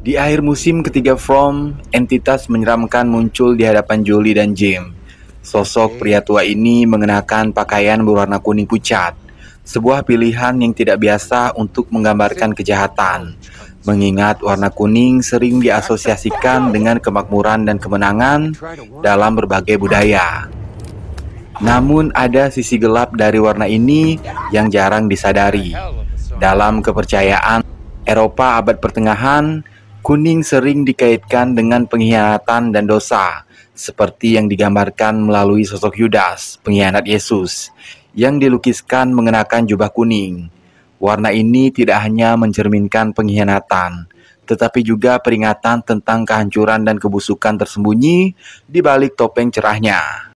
Di akhir musim ketiga From, entitas menyeramkan muncul di hadapan Julie dan Jim. Sosok pria tua ini mengenakan pakaian berwarna kuning pucat, sebuah pilihan yang tidak biasa untuk menggambarkan kejahatan, mengingat warna kuning sering diasosiasikan dengan kemakmuran dan kemenangan dalam berbagai budaya. Namun ada sisi gelap dari warna ini yang jarang disadari. Dalam kepercayaan Eropa abad pertengahan, kuning sering dikaitkan dengan pengkhianatan dan dosa, seperti yang digambarkan melalui sosok Yudas, pengkhianat Yesus, yang dilukiskan mengenakan jubah kuning. Warna ini tidak hanya mencerminkan pengkhianatan, tetapi juga peringatan tentang kehancuran dan kebusukan tersembunyi di balik topeng cerahnya.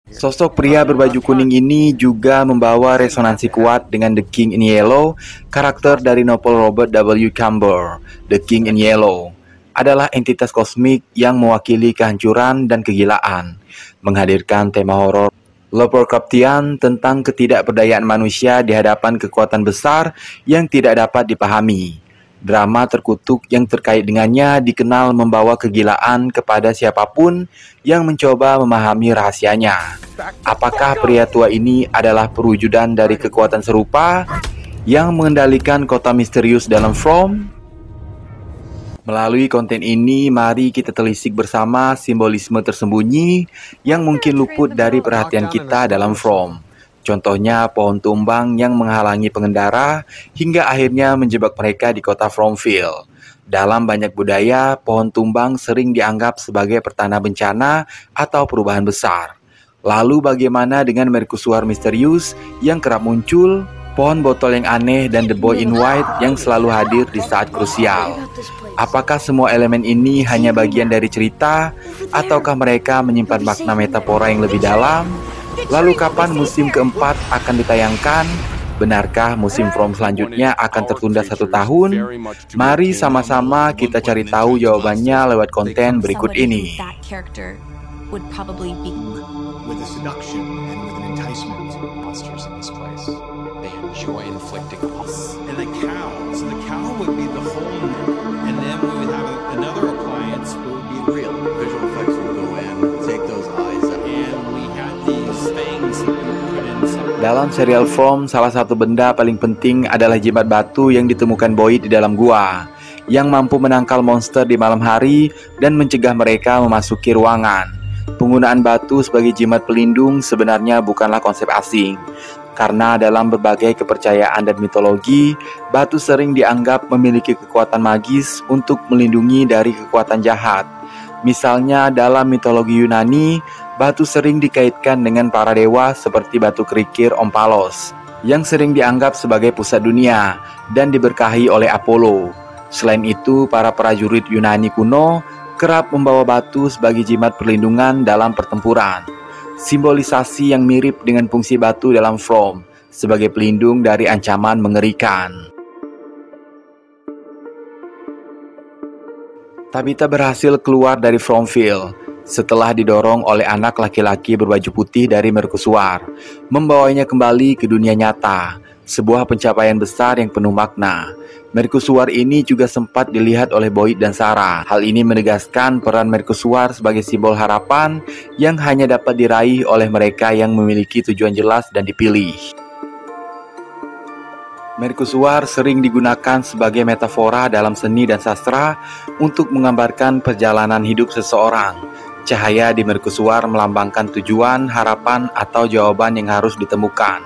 Sosok pria berbaju kuning ini juga membawa resonansi kuat dengan The King in Yellow, karakter dari novel Robert W. Campbell. The King in Yellow adalah entitas kosmik yang mewakili kehancuran dan kegilaan, menghadirkan tema horor Lovecraftian tentang ketidakberdayaan manusia di hadapan kekuatan besar yang tidak dapat dipahami. Drama terkutuk yang terkait dengannya dikenal membawa kegilaan kepada siapapun yang mencoba memahami rahasianya. Apakah pria tua ini adalah perwujudan dari kekuatan serupa yang mengendalikan kota misterius dalam From? Melalui konten ini, mari kita telisik bersama simbolisme tersembunyi yang mungkin luput dari perhatian kita dalam From. Contohnya pohon tumbang yang menghalangi pengendara hingga akhirnya menjebak mereka di kota Fromville. Dalam banyak budaya, pohon tumbang sering dianggap sebagai pertanda bencana atau perubahan besar. Lalu bagaimana dengan mercusuar misterius yang kerap muncul, pohon botol yang aneh, dan The Boy in White yang selalu hadir di saat krusial? Apakah semua elemen ini hanya bagian dari cerita, ataukah mereka menyimpan makna metafora yang lebih dalam? Lalu kapan musim keempat akan ditayangkan? Benarkah musim From selanjutnya akan tertunda 1 tahun? Mari sama-sama kita cari tahu jawabannya lewat konten berikut ini. Dalam serial From, salah satu benda paling penting adalah jimat batu yang ditemukan Boyd di dalam gua, yang mampu menangkal monster di malam hari dan mencegah mereka memasuki ruangan. Penggunaan batu sebagai jimat pelindung sebenarnya bukanlah konsep asing, karena dalam berbagai kepercayaan dan mitologi, batu sering dianggap memiliki kekuatan magis untuk melindungi dari kekuatan jahat. Misalnya dalam mitologi Yunani, batu sering dikaitkan dengan para dewa seperti batu kerikil Omphalos, yang sering dianggap sebagai pusat dunia dan diberkahi oleh Apollo. Selain itu, para prajurit Yunani kuno kerap membawa batu sebagai jimat perlindungan dalam pertempuran. Simbolisasi yang mirip dengan fungsi batu dalam From, sebagai pelindung dari ancaman mengerikan. Tabitha berhasil keluar dari Fromville setelah didorong oleh anak laki-laki berbaju putih dari mercusuar, membawanya kembali ke dunia nyata, sebuah pencapaian besar yang penuh makna. Mercusuar ini juga sempat dilihat oleh Boyd dan Sarah. Hal ini menegaskan peran mercusuar sebagai simbol harapan yang hanya dapat diraih oleh mereka yang memiliki tujuan jelas dan dipilih. Mercusuar sering digunakan sebagai metafora dalam seni dan sastra untuk menggambarkan perjalanan hidup seseorang. Cahaya di mercusuar melambangkan tujuan, harapan, atau jawaban yang harus ditemukan.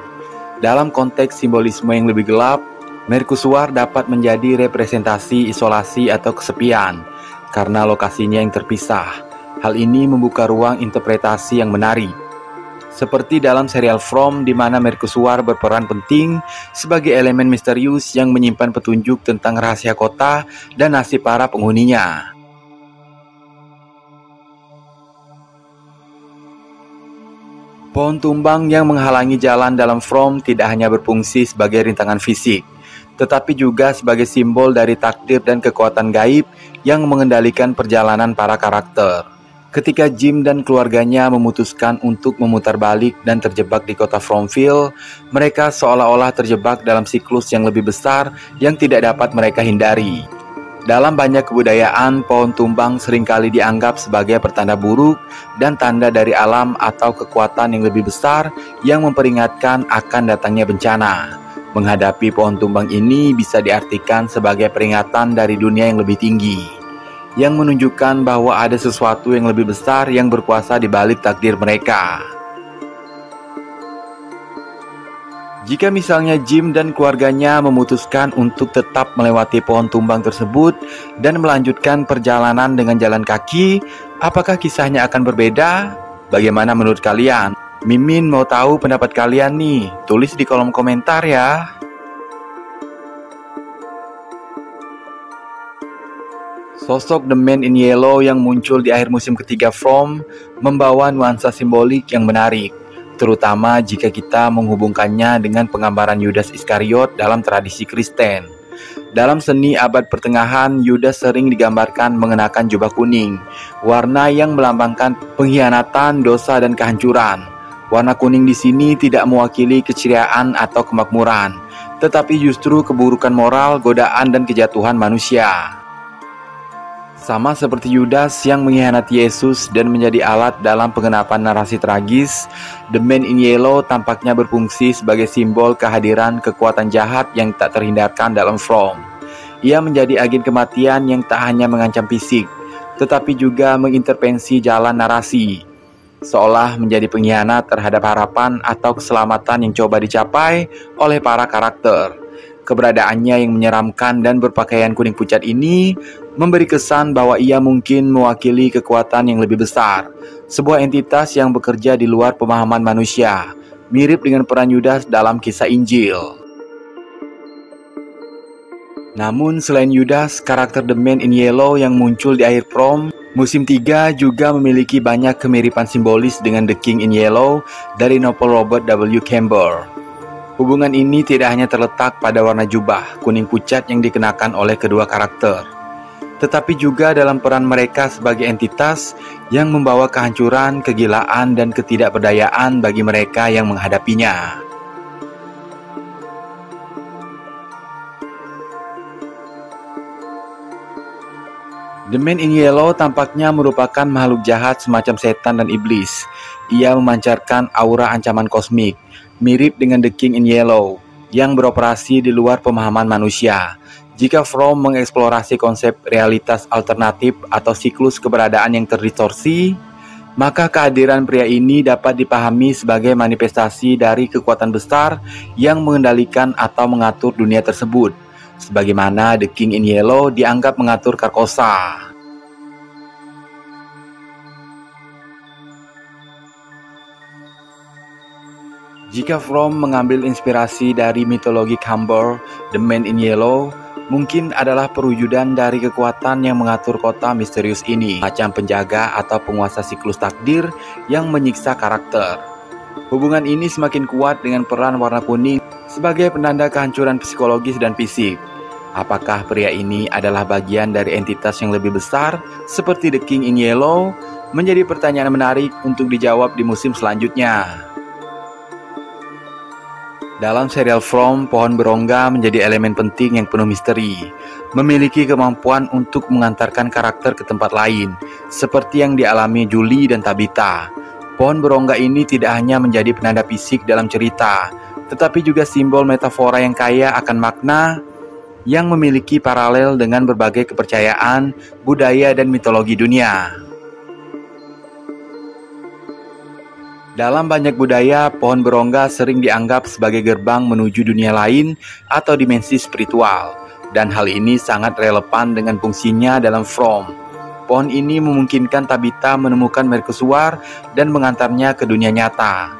Dalam konteks simbolisme yang lebih gelap, mercusuar dapat menjadi representasi isolasi atau kesepian karena lokasinya yang terpisah. Hal ini membuka ruang interpretasi yang menarik. Seperti dalam serial From, di mana mercusuar berperan penting sebagai elemen misterius yang menyimpan petunjuk tentang rahasia kota dan nasib para penghuninya. Pohon tumbang yang menghalangi jalan dalam From tidak hanya berfungsi sebagai rintangan fisik, tetapi juga sebagai simbol dari takdir dan kekuatan gaib yang mengendalikan perjalanan para karakter. Ketika Jim dan keluarganya memutuskan untuk memutar balik dan terjebak di kota Fromville, mereka seolah-olah terjebak dalam siklus yang lebih besar yang tidak dapat mereka hindari. Dalam banyak kebudayaan, pohon tumbang seringkali dianggap sebagai pertanda buruk dan tanda dari alam atau kekuatan yang lebih besar yang memperingatkan akan datangnya bencana. Menghadapi pohon tumbang ini bisa diartikan sebagai peringatan dari dunia yang lebih tinggi, yang menunjukkan bahwa ada sesuatu yang lebih besar yang berkuasa di balik takdir mereka. Jika misalnya Jim dan keluarganya memutuskan untuk tetap melewati pohon tumbang tersebut dan melanjutkan perjalanan dengan jalan kaki, apakah kisahnya akan berbeda? Bagaimana menurut kalian? Mimin mau tahu pendapat kalian nih, tulis di kolom komentar ya. Sosok The Man in Yellow yang muncul di akhir musim ketiga From membawa nuansa simbolik yang menarik, terutama jika kita menghubungkannya dengan penggambaran Yudas Iskariot dalam tradisi Kristen. Dalam seni abad pertengahan, Yudas sering digambarkan mengenakan jubah kuning, warna yang melambangkan pengkhianatan, dosa, dan kehancuran. Warna kuning di sini tidak mewakili keceriaan atau kemakmuran, tetapi justru keburukan moral, godaan, dan kejatuhan manusia. Sama seperti Yudas yang mengkhianati Yesus dan menjadi alat dalam penggenapan narasi tragis, The Man in Yellow tampaknya berfungsi sebagai simbol kehadiran kekuatan jahat yang tak terhindarkan dalam From. Ia menjadi agen kematian yang tak hanya mengancam fisik, tetapi juga mengintervensi jalan narasi, seolah menjadi pengkhianat terhadap harapan atau keselamatan yang coba dicapai oleh para karakter. Keberadaannya yang menyeramkan dan berpakaian kuning pucat ini memberi kesan bahwa ia mungkin mewakili kekuatan yang lebih besar, sebuah entitas yang bekerja di luar pemahaman manusia, mirip dengan peran Yudas dalam kisah Injil. Namun selain Yudas, karakter The Man in Yellow yang muncul di akhir From musim 3 juga memiliki banyak kemiripan simbolis dengan The King in Yellow dari novel Robert W. Campbell. Hubungan ini tidak hanya terletak pada warna jubah kuning pucat yang dikenakan oleh kedua karakter, tetapi juga dalam peran mereka sebagai entitas yang membawa kehancuran, kegilaan, dan ketidakberdayaan bagi mereka yang menghadapinya. The Man in Yellow tampaknya merupakan makhluk jahat semacam setan dan iblis. Ia memancarkan aura ancaman kosmik, mirip dengan The King in Yellow, yang beroperasi di luar pemahaman manusia. Jika From mengeksplorasi konsep realitas alternatif atau siklus keberadaan yang terdistorsi, maka kehadiran pria ini dapat dipahami sebagai manifestasi dari kekuatan besar yang mengendalikan atau mengatur dunia tersebut, sebagaimana The King in Yellow dianggap mengatur Carcosa. Jika From mengambil inspirasi dari mitologi Campbell, The Man in Yellow mungkin adalah perwujudan dari kekuatan yang mengatur kota misterius ini, macam penjaga atau penguasa siklus takdir yang menyiksa karakter. Hubungan ini semakin kuat dengan peran warna kuning sebagai penanda kehancuran psikologis dan fisik. Apakah pria ini adalah bagian dari entitas yang lebih besar seperti The King in Yellow? Menjadi pertanyaan menarik untuk dijawab di musim selanjutnya. Dalam serial From, pohon berongga menjadi elemen penting yang penuh misteri, memiliki kemampuan untuk mengantarkan karakter ke tempat lain, seperti yang dialami Julie dan Tabitha. Pohon berongga ini tidak hanya menjadi penanda fisik dalam cerita, tetapi juga simbol metafora yang kaya akan makna yang memiliki paralel dengan berbagai kepercayaan, budaya, dan mitologi dunia. Dalam banyak budaya, pohon berongga sering dianggap sebagai gerbang menuju dunia lain atau dimensi spiritual, dan hal ini sangat relevan dengan fungsinya dalam From. Pohon ini memungkinkan Tabitha menemukan mercusuar dan mengantarnya ke dunia nyata,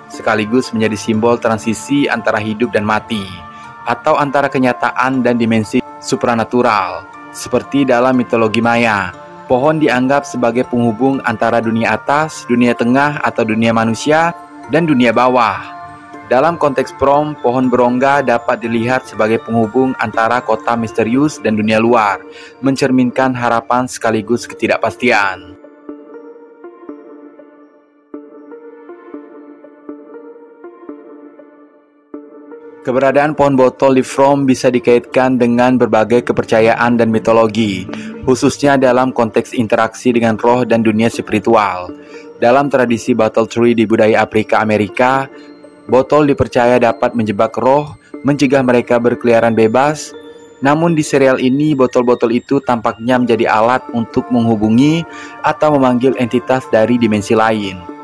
sekaligus menjadi simbol transisi antara hidup dan mati, atau antara kenyataan dan dimensi supranatural. Seperti dalam mitologi Maya, pohon dianggap sebagai penghubung antara dunia atas, dunia tengah atau dunia manusia, dan dunia bawah. Dalam konteks From, pohon berongga dapat dilihat sebagai penghubung antara kota misterius dan dunia luar, mencerminkan harapan sekaligus ketidakpastian. Keberadaan pohon botol di From bisa dikaitkan dengan berbagai kepercayaan dan mitologi, khususnya dalam konteks interaksi dengan roh dan dunia spiritual. Dalam tradisi Bottle Tree di budaya Afrika Amerika, botol dipercaya dapat menjebak roh, mencegah mereka berkeliaran bebas. Namun di serial ini, botol-botol itu tampaknya menjadi alat untuk menghubungi atau memanggil entitas dari dimensi lain.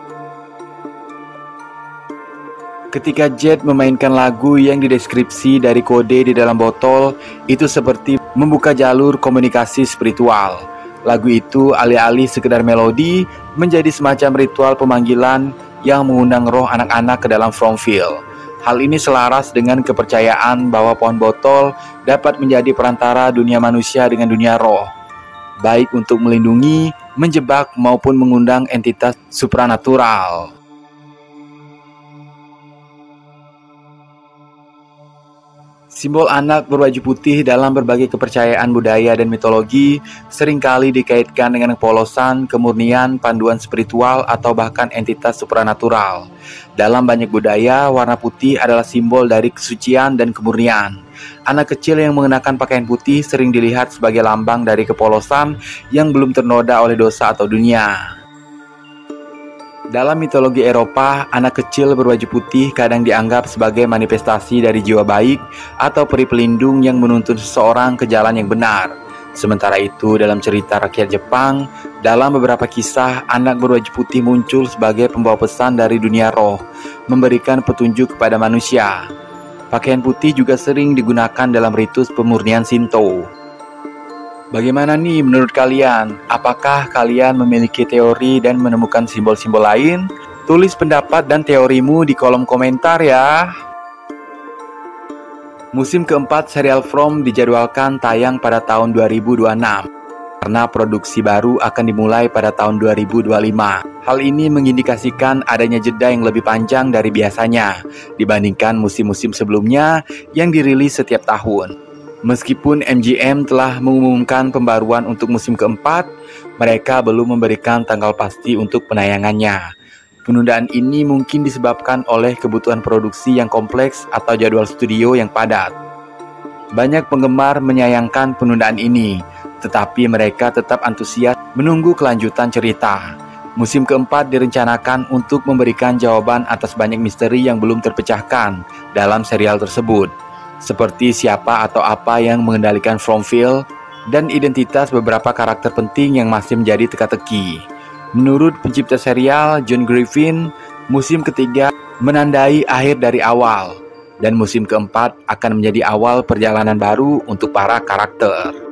Ketika Jet memainkan lagu yang dideskripsi dari kode di dalam botol, itu seperti membuka jalur komunikasi spiritual. Lagu itu alih-alih sekedar melodi, menjadi semacam ritual pemanggilan yang mengundang roh anak-anak ke dalam Fromville. Hal ini selaras dengan kepercayaan bahwa pohon botol dapat menjadi perantara dunia manusia dengan dunia roh, baik untuk melindungi, menjebak, maupun mengundang entitas supranatural. Simbol anak berbaju putih dalam berbagai kepercayaan budaya dan mitologi seringkali dikaitkan dengan kepolosan, kemurnian, panduan spiritual, atau bahkan entitas supranatural. Dalam banyak budaya, warna putih adalah simbol dari kesucian dan kemurnian. Anak kecil yang mengenakan pakaian putih sering dilihat sebagai lambang dari kepolosan yang belum ternoda oleh dosa atau dunia. Dalam mitologi Eropa, anak kecil berbaju putih kadang dianggap sebagai manifestasi dari jiwa baik atau peri pelindung yang menuntun seseorang ke jalan yang benar. Sementara itu, dalam cerita rakyat Jepang, dalam beberapa kisah, anak berbaju putih muncul sebagai pembawa pesan dari dunia roh, memberikan petunjuk kepada manusia. Pakaian putih juga sering digunakan dalam ritus pemurnian Shinto. Bagaimana nih menurut kalian? Apakah kalian memiliki teori dan menemukan simbol-simbol lain? Tulis pendapat dan teorimu di kolom komentar ya. Musim keempat serial From dijadwalkan tayang pada tahun 2026, karena produksi baru akan dimulai pada tahun 2025. Hal ini mengindikasikan adanya jeda yang lebih panjang dari biasanya dibandingkan musim-musim sebelumnya yang dirilis setiap tahun. Meskipun MGM telah mengumumkan pembaruan untuk musim keempat, mereka belum memberikan tanggal pasti untuk penayangannya. Penundaan ini mungkin disebabkan oleh kebutuhan produksi yang kompleks atau jadwal studio yang padat. Banyak penggemar menyayangkan penundaan ini, tetapi mereka tetap antusias menunggu kelanjutan cerita. Musim keempat direncanakan untuk memberikan jawaban atas banyak misteri yang belum terpecahkan dalam serial tersebut, seperti siapa atau apa yang mengendalikan Fromville dan identitas beberapa karakter penting yang masih menjadi teka-teki. Menurut pencipta serial, John Griffin, musim ketiga menandai akhir dari awal, dan musim keempat akan menjadi awal perjalanan baru untuk para karakter.